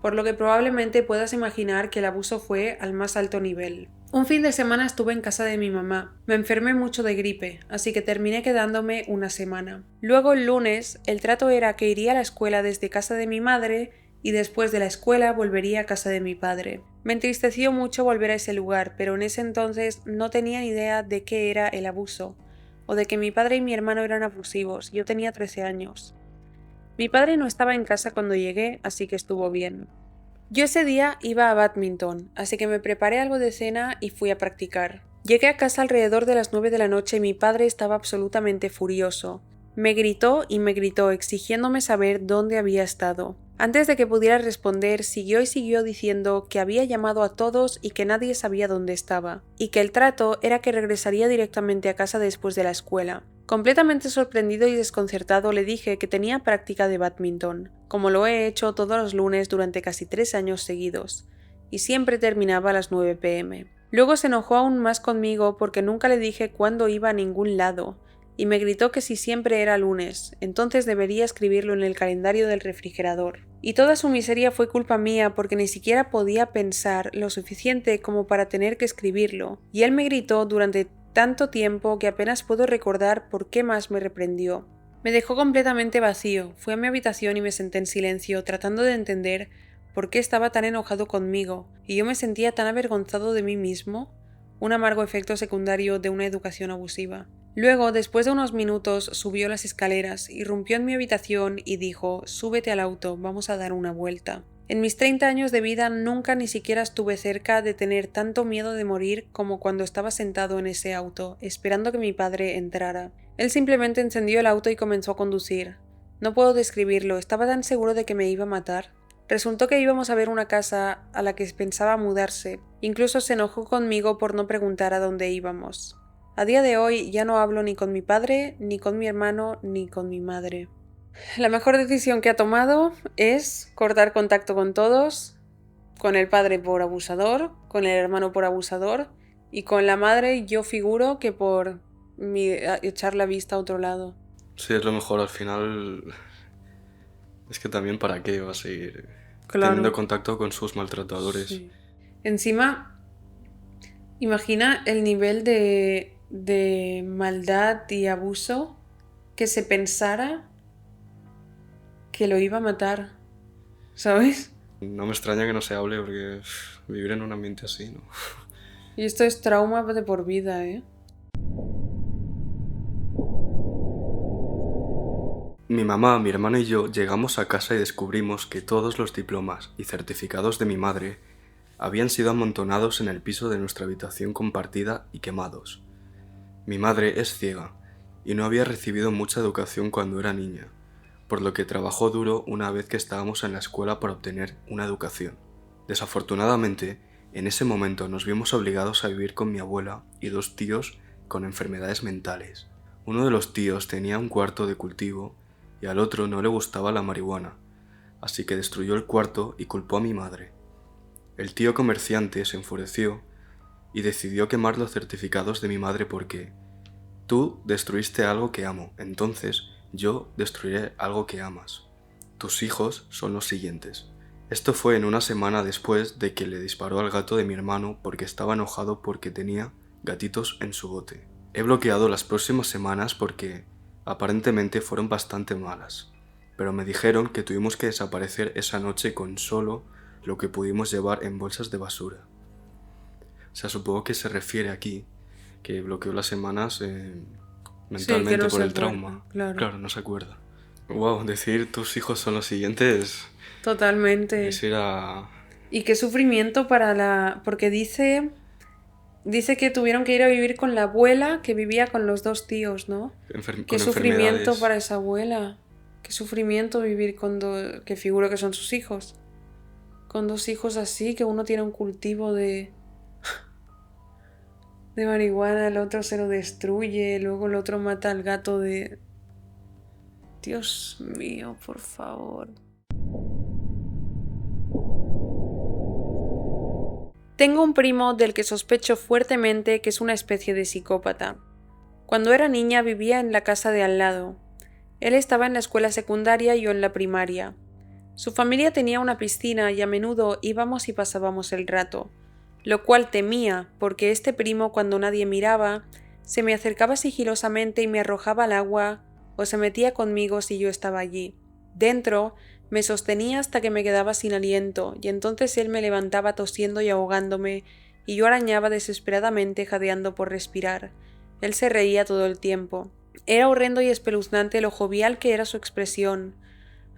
por lo que probablemente puedas imaginar que el abuso fue al más alto nivel. Un fin de semana estuve en casa de mi mamá. Me enfermé mucho de gripe, así que terminé quedándome una semana. Luego el lunes, el trato era que iría a la escuela desde casa de mi madre y después de la escuela volvería a casa de mi padre. Me entristeció mucho volver a ese lugar, pero en ese entonces no tenía ni idea de qué era el abuso, o de que mi padre y mi hermano eran abusivos. Yo tenía 13 años. Mi padre no estaba en casa cuando llegué, así que estuvo bien. Yo ese día iba a bádminton, así que me preparé algo de cena y fui a practicar. Llegué a casa alrededor de las 9 de la noche y mi padre estaba absolutamente furioso. Me gritó y me gritó exigiéndome saber dónde había estado. Antes de que pudiera responder, siguió y siguió diciendo que había llamado a todos y que nadie sabía dónde estaba, y que el trato era que regresaría directamente a casa después de la escuela. Completamente sorprendido y desconcertado le dije que tenía práctica de bádminton, como lo he hecho todos los lunes durante casi 3 años seguidos, y siempre terminaba a las 9 p.m. Luego se enojó aún más conmigo porque nunca le dije cuándo iba a ningún lado, y me gritó que si siempre era lunes, entonces debería escribirlo en el calendario del refrigerador. Y toda su miseria fue culpa mía porque ni siquiera podía pensar lo suficiente como para tener que escribirlo, y él me gritó durante tanto tiempo que apenas puedo recordar por qué más me reprendió. Me dejó completamente vacío, fui a mi habitación y me senté en silencio, tratando de entender por qué estaba tan enojado conmigo, y yo me sentía tan avergonzado de mí mismo, un amargo efecto secundario de una educación abusiva. Luego, después de unos minutos, subió las escaleras, irrumpió en mi habitación y dijo: «Súbete al auto, vamos a dar una vuelta». En mis 30 años de vida nunca ni siquiera estuve cerca de tener tanto miedo de morir como cuando estaba sentado en ese auto, esperando que mi padre entrara. Él simplemente encendió el auto y comenzó a conducir. No puedo describirlo, estaba tan seguro de que me iba a matar. Resultó que íbamos a ver una casa a la que pensaba mudarse. Incluso se enojó conmigo por no preguntar a dónde íbamos. A día de hoy ya no hablo ni con mi padre, ni con mi hermano, ni con mi madre. La mejor decisión que ha tomado es cortar contacto con todos, con el padre por abusador, con el hermano por abusador, y con la madre yo figuro que por echar la vista a otro lado. Sí, es lo mejor al final. Es que también para qué va a seguir teniendo Claro. contacto con sus maltratadores. Sí. Encima, imagina el nivel de maldad y abuso que se pensara que lo iba a matar, ¿sabes? No me extraña que no se hable porque vivir en un ambiente así, ¿no? Y esto es trauma de por vida, ¿eh? Mi mamá, mi hermano y yo llegamos a casa y descubrimos que todos los diplomas y certificados de mi madre habían sido amontonados en el piso de nuestra habitación compartida y quemados. Mi madre es ciega y no había recibido mucha educación cuando era niña, por lo que trabajó duro una vez que estábamos en la escuela para obtener una educación. Desafortunadamente, en ese momento nos vimos obligados a vivir con mi abuela y 2 tíos con enfermedades mentales. Uno de los tíos tenía un cuarto de cultivo y al otro no le gustaba la marihuana, así que destruyó el cuarto y culpó a mi madre. El tío comerciante se enfureció y decidió quemar los certificados de mi madre porque, Tú destruiste algo que amo, entonces yo destruiré algo que amas. Tus hijos son los siguientes. Esto fue en una semana después de que le disparó al gato de mi hermano porque estaba enojado porque tenía gatitos en su bote. He bloqueado las próximas semanas porque aparentemente fueron bastante malas, pero me dijeron que tuvimos que desaparecer esa noche con solo lo que pudimos llevar en bolsas de basura. O sea, supongo que se refiere aquí que bloqueó las semanas mentalmente no por se el acuerda, trauma. claro. Claro, no se acuerda. Wow, decir tus hijos son los siguientes Totalmente. es ir a... Y qué sufrimiento porque dice que tuvieron que ir a vivir con la abuela que vivía con los dos tíos, ¿no? Qué con sufrimiento enfermedades. para esa abuela. Qué sufrimiento vivir con que figuro que son sus hijos. Con dos hijos así, que uno tiene un cultivo de marihuana, el otro se lo destruye, luego el otro mata al gato de... Dios mío, por favor. Tengo un primo del que sospecho fuertemente que es una especie de psicópata. Cuando era niña vivía en la casa de al lado. Él estaba en la escuela secundaria y yo en la primaria. Su familia tenía una piscina y a menudo íbamos y pasábamos el rato, lo cual temía porque este primo, cuando nadie miraba, se me acercaba sigilosamente y me arrojaba al agua o se metía conmigo si yo estaba allí. Dentro, me sostenía hasta que me quedaba sin aliento y entonces él me levantaba tosiendo y ahogándome y yo arañaba desesperadamente jadeando por respirar. Él se reía todo el tiempo. Era horrendo y espeluznante lo jovial que era su expresión.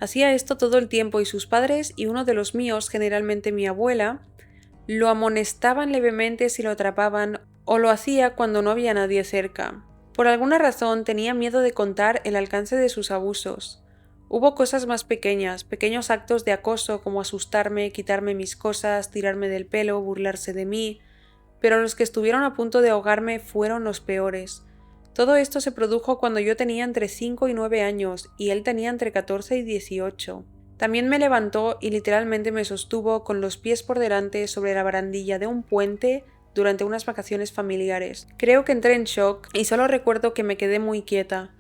Hacía esto todo el tiempo y sus padres y uno de los míos, generalmente mi abuela, lo amonestaban levemente si lo atrapaban o lo hacía cuando no había nadie cerca. Por alguna razón tenía miedo de contar el alcance de sus abusos. Hubo cosas más pequeñas, pequeños actos de acoso como asustarme, quitarme mis cosas, tirarme del pelo, burlarse de mí, pero los que estuvieron a punto de ahogarme fueron los peores. Todo esto se produjo cuando yo tenía entre 5 y 9 años y él tenía entre 14 y 18. También me levantó y literalmente me sostuvo con los pies por delante sobre la barandilla de un puente durante unas vacaciones familiares. Creo que entré en shock y solo recuerdo que me quedé muy quieta.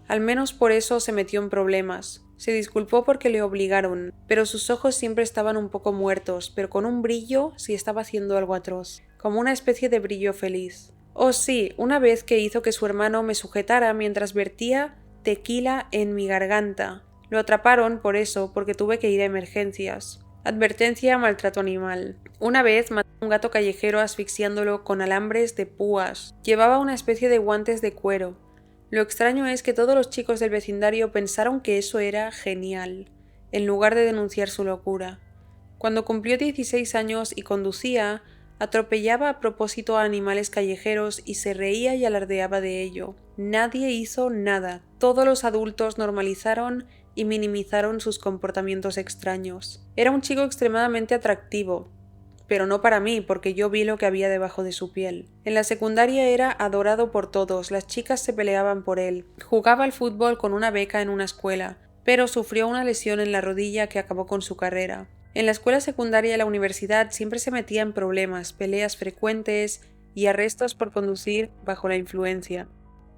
Al menos por eso se metió en problemas. Se disculpó porque le obligaron, pero sus ojos siempre estaban un poco muertos, pero con un brillo si estaba haciendo algo atroz, como una especie de brillo feliz. Oh sí, una vez que hizo que su hermano me sujetara mientras vertía tequila en mi garganta. Lo atraparon por eso, porque tuve que ir a emergencias. Advertencia: maltrato animal. Una vez mató a un gato callejero asfixiándolo con alambres de púas. Llevaba una especie de guantes de cuero. Lo extraño es que todos los chicos del vecindario pensaron que eso era genial, en lugar de denunciar su locura. Cuando cumplió 16 años y conducía, atropellaba a propósito a animales callejeros y se reía y alardeaba de ello. Nadie hizo nada. Todos los adultos normalizaron y minimizaron sus comportamientos extraños. Era un chico extremadamente atractivo, pero no para mí, porque yo vi lo que había debajo de su piel. En la secundaria era adorado por todos, las chicas se peleaban por él. Jugaba al fútbol con una beca en una escuela, pero sufrió una lesión en la rodilla que acabó con su carrera. En la escuela secundaria y la universidad siempre se metía en problemas, peleas frecuentes y arrestos por conducir bajo la influencia,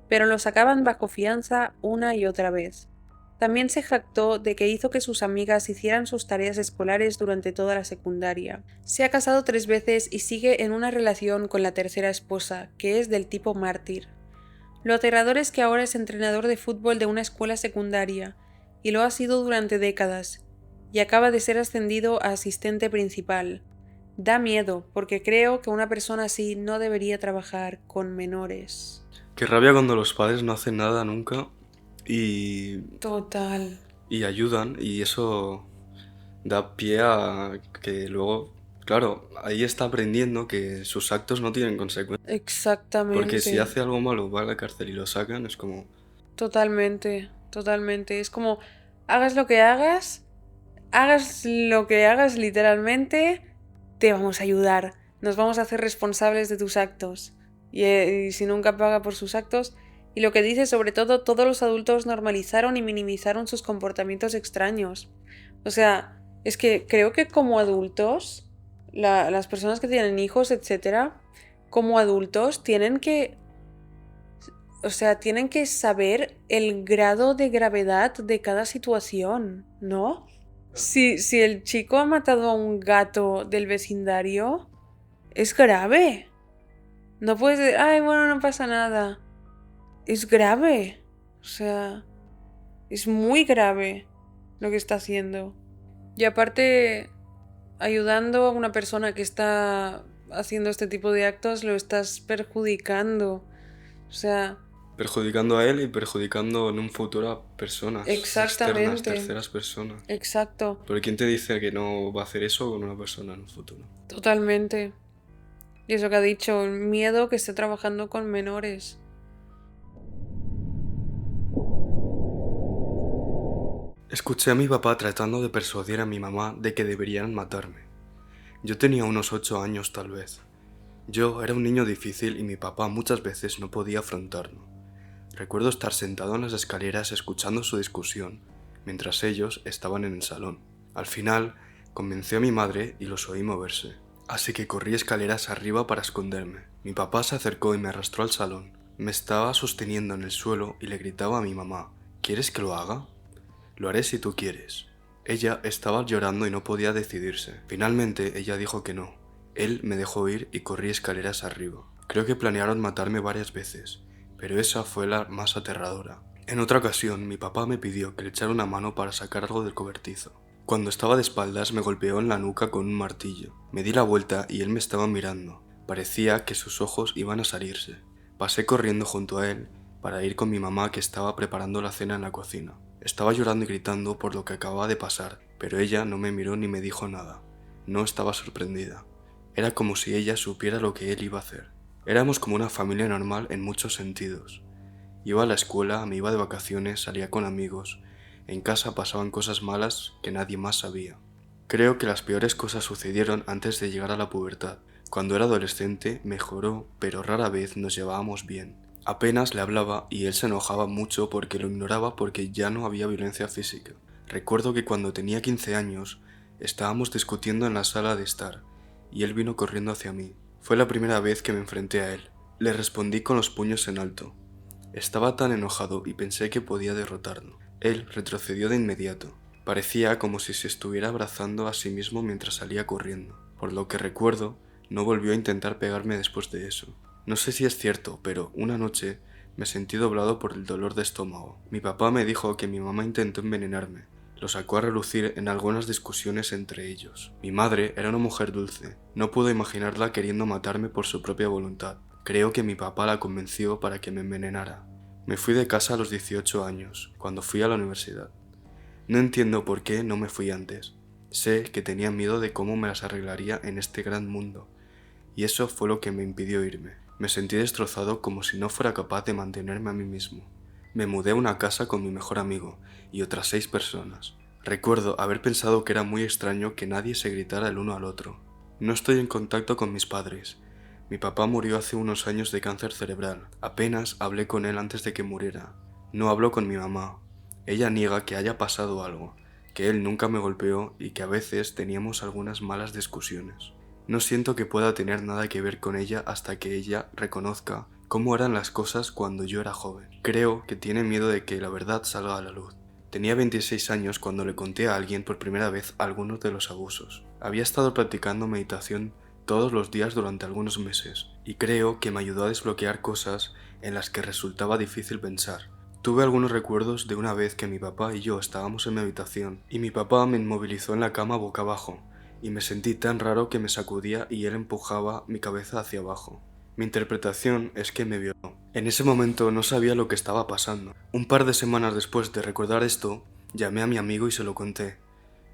pero lo sacaban bajo fianza una y otra vez. También se jactó de que hizo que sus amigas hicieran sus tareas escolares durante toda la secundaria. Se ha casado 3 veces y sigue en una relación con la tercera esposa, que es del tipo mártir. Lo aterrador es que ahora es entrenador de fútbol de una escuela secundaria, y lo ha sido durante décadas, y acaba de ser ascendido a asistente principal. Da miedo, porque creo que una persona así no debería trabajar con menores. Qué rabia cuando los padres no hacen nada nunca y Total. ayudan, y eso da pie a que luego, claro, ahí está aprendiendo que sus actos no tienen consecuencias. Exactamente. Porque si hace algo malo va a la cárcel y lo sacan, es como... Totalmente, totalmente. Es como, hagas lo que hagas literalmente, te vamos a ayudar. Nos vamos a hacer responsables de tus actos. Y si nunca paga por sus actos... Y lo que dice, sobre todo, todos los adultos normalizaron y minimizaron sus comportamientos extraños. O sea, es que creo que como adultos, las personas que tienen hijos, etc., como adultos tienen que O sea, tienen que saber el grado de gravedad de cada situación, ¿no? Si el chico ha matado a un gato del vecindario, es grave. No puedes decir, ay, bueno, no pasa nada. Es grave. O sea, es muy grave lo que está haciendo. Y aparte, ayudando a una persona que está haciendo este tipo de actos, lo estás perjudicando. O sea, Perjudicando a él y perjudicando en un futuro a personas externas, exactamente. terceras personas. Exacto. Pero ¿quién te dice que no va a hacer eso con una persona en un futuro? Totalmente. Y eso que ha dicho, el miedo que esté trabajando con menores. Escuché a mi papá tratando de persuadir a mi mamá de que deberían matarme. Yo tenía unos 8 años tal vez. Yo era un niño difícil y mi papá muchas veces no podía afrontarlo. Recuerdo estar sentado en las escaleras escuchando su discusión, mientras ellos estaban en el salón. Al final, convenció a mi madre y los oí moverse. Así que corrí escaleras arriba para esconderme. Mi papá se acercó y me arrastró al salón. Me estaba sosteniendo en el suelo y le gritaba a mi mamá, ¿quieres que lo haga? Lo haré si tú quieres. Ella estaba llorando y no podía decidirse. Finalmente ella dijo que no. Él me dejó ir y corrí escaleras arriba. Creo que planearon matarme varias veces, pero esa fue la más aterradora. En otra ocasión, mi papá me pidió que le echara una mano para sacar algo del cobertizo. Cuando estaba de espaldas me golpeó en la nuca con un martillo. Me di la vuelta y él me estaba mirando. Parecía que sus ojos iban a salirse. Pasé corriendo junto a él para ir con mi mamá que estaba preparando la cena en la cocina. Estaba llorando y gritando por lo que acababa de pasar, pero ella no me miró ni me dijo nada. No estaba sorprendida. Era como si ella supiera lo que él iba a hacer. Éramos como una familia normal en muchos sentidos. Iba a la escuela, me iba de vacaciones, salía con amigos. En casa pasaban cosas malas que nadie más sabía. Creo que las peores cosas sucedieron antes de llegar a la pubertad. Cuando era adolescente mejoró, pero rara vez nos llevábamos bien. Apenas le hablaba y él se enojaba mucho porque lo ignoraba porque ya no había violencia física. Recuerdo que cuando tenía 15 años estábamos discutiendo en la sala de estar y él vino corriendo hacia mí. Fue la primera vez que me enfrenté a él. Le respondí con los puños en alto. Estaba tan enojado y pensé que podía derrotarlo. Él retrocedió de inmediato. Parecía como si se estuviera abrazando a sí mismo mientras salía corriendo. Por lo que recuerdo, no volvió a intentar pegarme después de eso. No sé si es cierto, pero una noche me sentí doblado por el dolor de estómago. Mi papá me dijo que mi mamá intentó envenenarme. Lo sacó a relucir en algunas discusiones entre ellos. Mi madre era una mujer dulce. No puedo imaginarla queriendo matarme por su propia voluntad. Creo que mi papá la convenció para que me envenenara. Me fui de casa a los 18 años, cuando fui a la universidad. No entiendo por qué no me fui antes. Sé que tenía miedo de cómo me las arreglaría en este gran mundo, y eso fue lo que me impidió irme. Me sentí destrozado como si no fuera capaz de mantenerme a mí mismo. Me mudé a una casa con mi mejor amigo y otras 6 personas. Recuerdo haber pensado que era muy extraño que nadie se gritara el uno al otro. No estoy en contacto con mis padres. Mi papá murió hace unos años de cáncer cerebral. Apenas hablé con él antes de que muriera. No hablo con mi mamá. Ella niega que haya pasado algo, que él nunca me golpeó y que a veces teníamos algunas malas discusiones. No siento que pueda tener nada que ver con ella hasta que ella reconozca cómo eran las cosas cuando yo era joven. Creo que tiene miedo de que la verdad salga a la luz. Tenía 26 años cuando le conté a alguien por primera vez algunos de los abusos. Había estado practicando meditación todos los días durante algunos meses, y creo que me ayudó a desbloquear cosas en las que resultaba difícil pensar. Tuve algunos recuerdos de una vez que mi papá y yo estábamos en mi habitación, y mi papá me inmovilizó en la cama boca abajo, y me sentí tan raro que me sacudía y él empujaba mi cabeza hacia abajo. Mi interpretación es que me violó. En ese momento no sabía lo que estaba pasando. Un par de semanas después de recordar esto, llamé a mi amigo y se lo conté.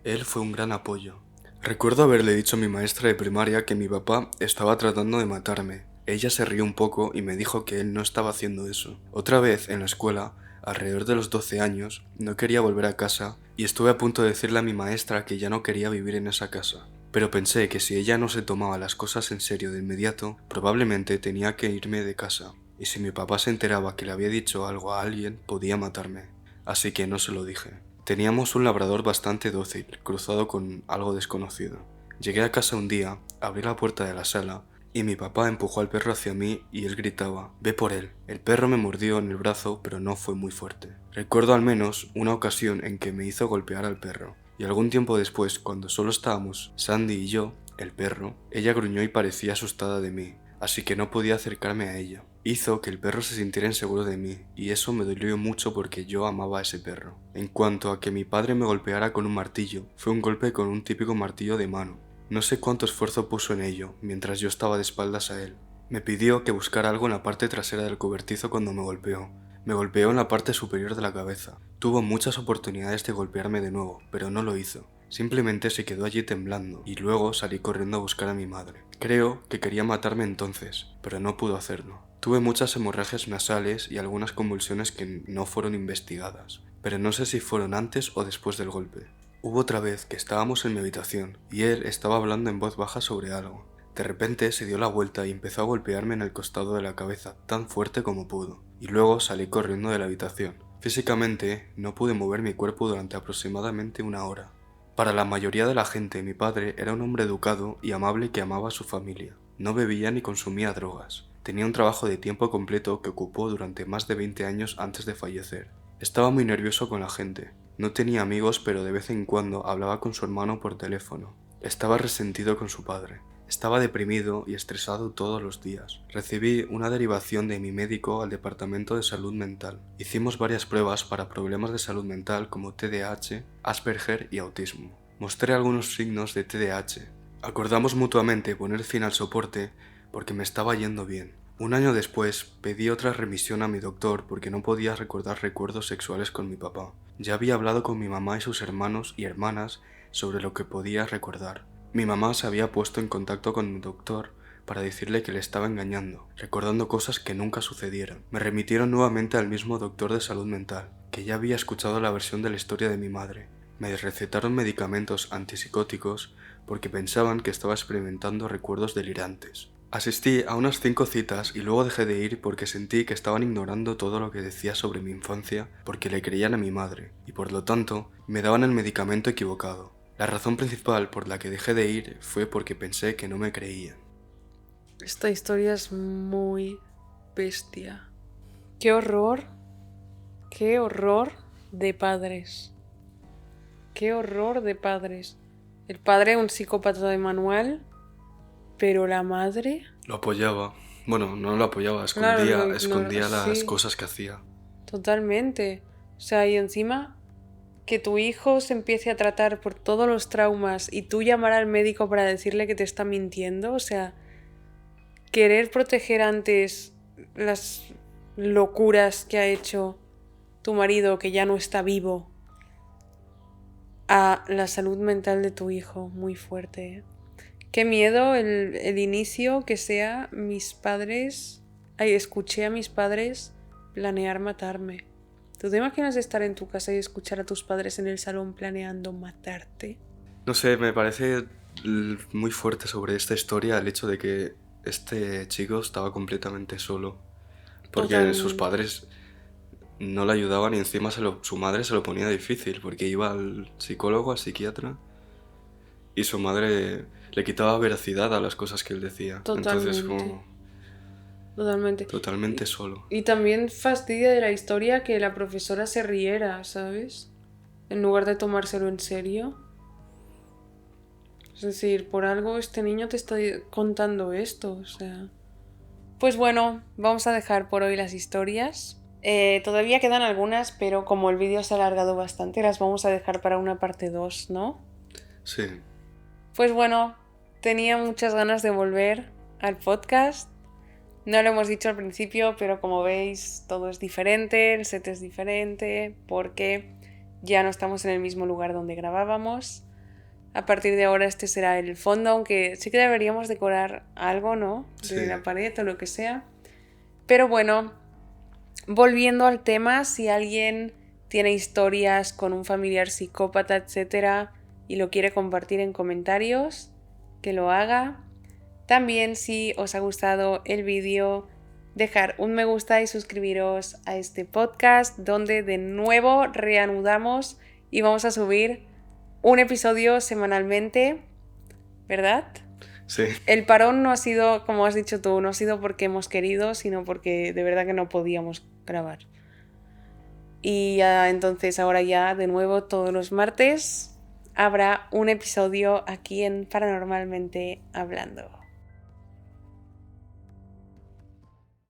Él fue un gran apoyo. Recuerdo haberle dicho a mi maestra de primaria que mi papá estaba tratando de matarme. Ella se rió un poco y me dijo que él no estaba haciendo eso. Otra vez, en la escuela, alrededor de los 12 años, no quería volver a casa y estuve a punto de decirle a mi maestra que ya no quería vivir en esa casa. Pero pensé que si ella no se tomaba las cosas en serio de inmediato, probablemente tenía que irme de casa. Y si mi papá se enteraba que le había dicho algo a alguien, podía matarme. Así que no se lo dije. Teníamos un labrador bastante dócil, cruzado con algo desconocido. Llegué a casa un día, abrí la puerta de la sala y mi papá empujó al perro hacia mí y él gritaba: «Ve por él». El perro me mordió en el brazo, pero no fue muy fuerte. Recuerdo al menos una ocasión en que me hizo golpear al perro, y algún tiempo después, cuando solo estábamos Sandy y yo, el perro, ella gruñó y parecía asustada de mí, así que no podía acercarme a ella. Hizo que el perro se sintiera inseguro de mí, y eso me dolió mucho porque yo amaba a ese perro. En cuanto a que mi padre me golpeara con un martillo, fue un golpe con un típico martillo de mano. No sé cuánto esfuerzo puso en ello, mientras yo estaba de espaldas a él. Me pidió que buscara algo en la parte trasera del cobertizo cuando me golpeó. Me golpeó en la parte superior de la cabeza. Tuvo muchas oportunidades de golpearme de nuevo, pero no lo hizo. Simplemente se quedó allí temblando, y luego salí corriendo a buscar a mi madre. Creo que quería matarme entonces, pero no pudo hacerlo. Tuve muchas hemorragias nasales y algunas convulsiones que no fueron investigadas, pero no sé si fueron antes o después del golpe. Hubo otra vez que estábamos en mi habitación, y él estaba hablando en voz baja sobre algo. De repente se dio la vuelta y empezó a golpearme en el costado de la cabeza tan fuerte como pudo, y luego salí corriendo de la habitación. Físicamente no pude mover mi cuerpo durante aproximadamente una hora. Para la mayoría de la gente, mi padre era un hombre educado y amable que amaba a su familia. No bebía ni consumía drogas. Tenía un trabajo de tiempo completo que ocupó durante más de 20 años antes de fallecer. Estaba muy nervioso con la gente. No tenía amigos, pero de vez en cuando hablaba con su hermano por teléfono. Estaba resentido con su padre. Estaba deprimido y estresado todos los días. Recibí una derivación de mi médico al departamento de salud mental. Hicimos varias pruebas para problemas de salud mental como TDAH, Asperger y autismo. Mostré algunos signos de TDAH. Acordamos mutuamente poner fin al soporte porque me estaba yendo bien. Un año después pedí otra remisión a mi doctor porque no podía recordar recuerdos sexuales con mi papá. Ya había hablado con mi mamá y sus hermanos y hermanas sobre lo que podía recordar. Mi mamá se había puesto en contacto con mi doctor para decirle que le estaba engañando, recordando cosas que nunca sucedieron. Me remitieron nuevamente al mismo doctor de salud mental, que ya había escuchado la versión de la historia de mi madre. Me recetaron medicamentos antipsicóticos porque pensaban que estaba experimentando recuerdos delirantes. Asistí a unas 5 citas y luego dejé de ir porque sentí que estaban ignorando todo lo que decía sobre mi infancia porque le creían a mi madre, y por lo tanto me daban el medicamento equivocado. La razón principal por la que dejé de ir fue porque pensé que no me creían. Esta historia es muy bestia. Qué horror de padres. Qué horror de padres. El padre, un psicópata de manual, pero la madre... Lo apoyaba. Bueno, no lo apoyaba, Claro, escondía las sí, cosas que hacía. totalmente. O sea, y encima que tu hijo se empiece a tratar por todos los traumas y tú llamar al médico para decirle que te está mintiendo, o sea, querer proteger antes las locuras que ha hecho tu marido, que ya no está vivo, a la salud mental de tu hijo, muy fuerte, ¿eh? Qué miedo el inicio que sea mis padres... escuché a mis padres planear matarme. ¿Tú te imaginas estar en tu casa y escuchar a tus padres en el salón planeando matarte? No sé, me parece muy fuerte sobre esta historia el hecho de que este chico estaba completamente solo. Porque sus Totalmente. padres no le ayudaban y encima su madre se lo ponía difícil porque iba al psicólogo, al psiquiatra, y su madre le quitaba veracidad a las cosas que él decía. Entonces, Totalmente. como Totalmente. totalmente solo. Y también fastidia de la historia que la profesora se riera, ¿sabes? En lugar de tomárselo en serio. Es decir, por algo este niño te está contando esto, o sea... Pues bueno, vamos a dejar por hoy las historias. Todavía quedan algunas, pero como el vídeo se ha alargado bastante, las vamos a dejar para una parte 2, ¿no? Sí. Pues bueno, tenía muchas ganas de volver al podcast. No lo hemos dicho al principio, pero como veis, todo es diferente, el set es diferente, porque ya no estamos en el mismo lugar donde grabábamos. A partir de ahora este será el fondo, aunque sí que deberíamos decorar algo, ¿no? De Sí. la pared o lo que sea. Pero bueno, volviendo al tema, si alguien tiene historias con un familiar psicópata, etc., y lo quiere compartir en comentarios, que lo haga. También, si os ha gustado el vídeo, dejar un me gusta y suscribiros a este podcast, donde de nuevo reanudamos y vamos a subir un episodio semanalmente, ¿verdad? Sí. El parón no ha sido, como has dicho tú, no ha sido porque hemos querido, sino porque de verdad que no podíamos grabar. Y ya, entonces ahora ya de nuevo todos los martes habrá un episodio aquí en Paranormalmente Hablando.